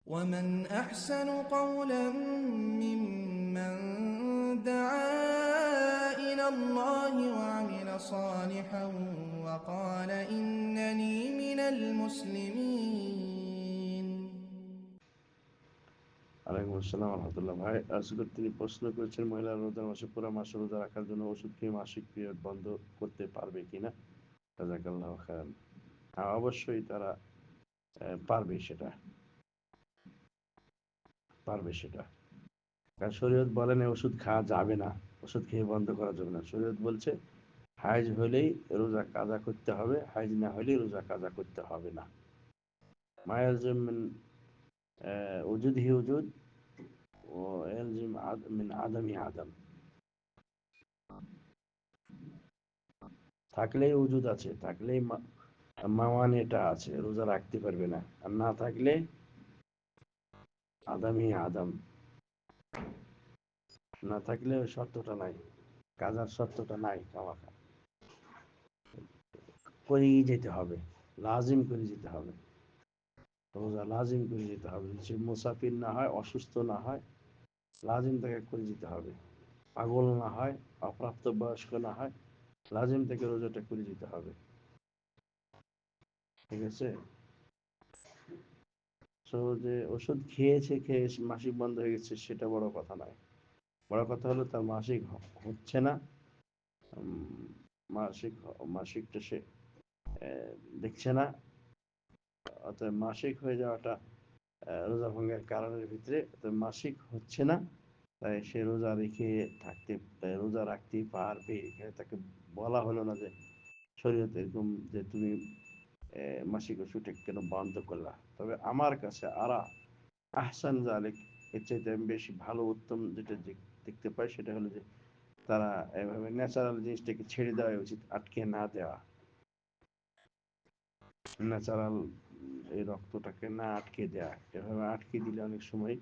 ومن أحسن قولا ممن دعا إلى الله وعمل صالحا وقال إنني من المسلمين। ওয়ালাইকুম আসসালাম রহমতুল্লাহ। ভাই, আজকে তিনি প্রশ্ন করেছেন, মহিলা রোজার মাসে পুরো মাস রোজা রাখার জন্য ওষুধ খেয়ে মাসিক পিরিয়ড বন্ধ করতে পারবে কিনা? জাযাকাল্লাহ খাইরান। হ্যাঁ, অবশ্যই তারা পারবে, সেটা কারণ শরীয়ত বলেন ওষুধ খাওয়া যাবে না, ওষুধ খেয়ে বন্ধ করা যাবে না। শরীয়ত বলছে হাইজ হলেই রোজা কাজা করতে হবে, হাইজ না হলেই রোজা কাজা করতে হবে না। মায়ের মিন উজুদ হি উজুদ ও এলজিম মিন আদম হি আদম। থাকলেই উজুদ আছে, থাকলেই মাওয়ানিটা আছে, রোজা রাখতে পারবে না। আর না থাকলে আদমই আদম, না থাকলে ওই শর্তটা নাই, কাজার শর্তটা নাই। কামাখা করেই যেতে হবে, লাজিম করে যেতে হবে, রোজা লাজিম করে যেতে হবে। সে মুসাফির না হয়, অসুস্থ না হয়, লাজিম তাকে করে যেতে হবে। পাগল না হয়, অপ্রাপ্ত বয়স্ক না হয়, লাজিম থেকে রোজাটা করে যেতে হবে। ঠিক আছে? তো যে ওষুধ খেয়ে মাসিক বন্ধ হয়ে গেছে সেটা বড় কথা নয়। বড় কথা হলো তার মাসিক হচ্ছে না। মাসিক মাসিকটা সে দেখছে না। অতএব মাসিক হয়ে যাওয়াটা রোজা ভঙ্গের কারণের ভিতরে। অতএব মাসিক হচ্ছে না, তাই সে রোজা রেখে রোজা রাখতে পারবে। এখানে তাকে বলা হলো না যে শরীয়তে এরকম যে তুমি মাসিক ওষুধটা কেন বন্ধ করলা। তবে আমার কাছে আহসান জালেক, এর চাইতে আমি বেশি ভালো উত্তম যেটা দেখতে পাই সেটা হলো যে তারা এভাবে ন্যাচারাল জিনিসটাকে ছেড়ে দেওয়া উচিত, আটকে না দেওয়া। ন্যাচারাল এই রক্তটাকে না আটকে দেওয়া। এভাবে আটকে দিলে অনেক সময়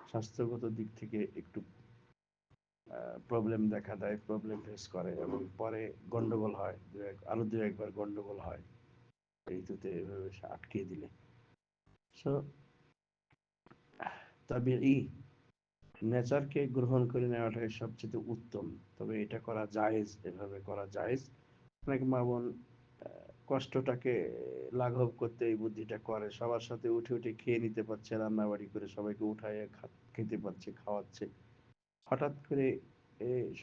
স্বাস্থ্যগত দিক থেকে একটু প্রবলেম দেখা দেয়, প্রবলেম ফেস করে এবং পরে গন্ডগোল হয়, আরো দু একবার গন্ডগোল হয় এই ঋতুতে এভাবে আটকে দিলে। সো তবে নেচারকে গ্রহণ করে নেওয়াটাই সবচেয়ে উত্তম। তবে এটা করা জায়েজ, এভাবে করা জায়েজ। অনেক মা বোন কষ্টটাকে লাঘব করতে এই বুদ্ধিটা করে, সবার সাথে উঠে উঠে খেয়ে নিতে পারছে, রান্না বাড়ি করে সবাইকে উঠায় খেতে পারছে, খাওয়াচ্ছে। হঠাৎ করে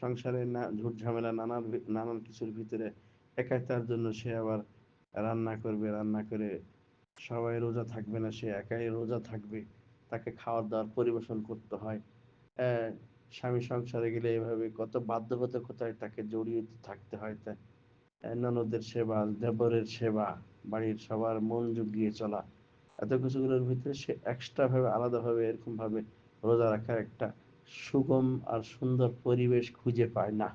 সংসারে না ঝুট ঝামেলা নানান নানান কিছুর ভিতরে একাই তার জন্য সে আবার রান্না করবে, রান্না করে সবাই রোজা থাকবে না, সে একাই রোজা থাকবে, তাকে খাওয়ার দাওয়ার পরিবেশন করতে হয়। আহ, স্বামী সংসারে গেলে এভাবে কত বাধ্যবাধকতায় তাকে জড়িয়ে থাকতে হয়। ননদের সেবা, দেবরের সেবা, বাড়ির সবার মন জুগিয়ে চলা, এত কিছুগুলোর ভিতরে সে এক্সট্রা ভাবে, আলাদা ভাবে, এরকম ভাবে রোজা রাখার একটা সুগম আর সুন্দর পরিবেশ খুঁজে পায় না।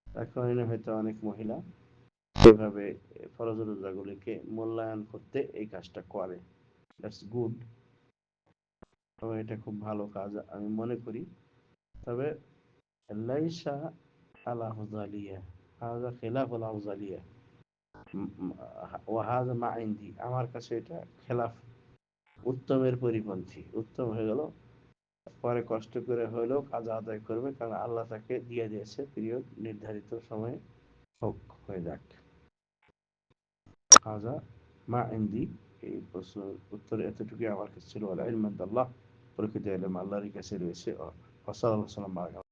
তার কারণে হয়তো অনেক মহিলা এভাবে ফরজ রোজাগুলিকে মূল্যায়ন করতে এই কাজটা করে। That's good. তবে এটা খুব ভালো কাজ আমি মনে করি। তবে লাইসা আলা হুজালিয়া, হাযা খিলাফ আল হুজালিয়া, ওয়াহাজ মা ইনদি, আমার কাছে এটা খেলাফ, উত্তমের পরিপন্থী। উত্তম হয়ে গেল পরে কষ্ট করে হলেও কাজা আদায় করবে, কারণ আল্লাহ তাকে দিয়ে দিয়েছে পিরিয়ড নির্ধারিত সময়ে হোক, হয়ে যাক। হাজা মা ইনদি, এই প্রশ্ন উত্তরে এতটুকু আমার কাছে ছিল। আল্লাহ প্রকৃত এলেম আল্লাহর কাছে রয়েছে। ওয়া সাল্লাল্লাহু আলাইহি ওয়া সাল্লাম।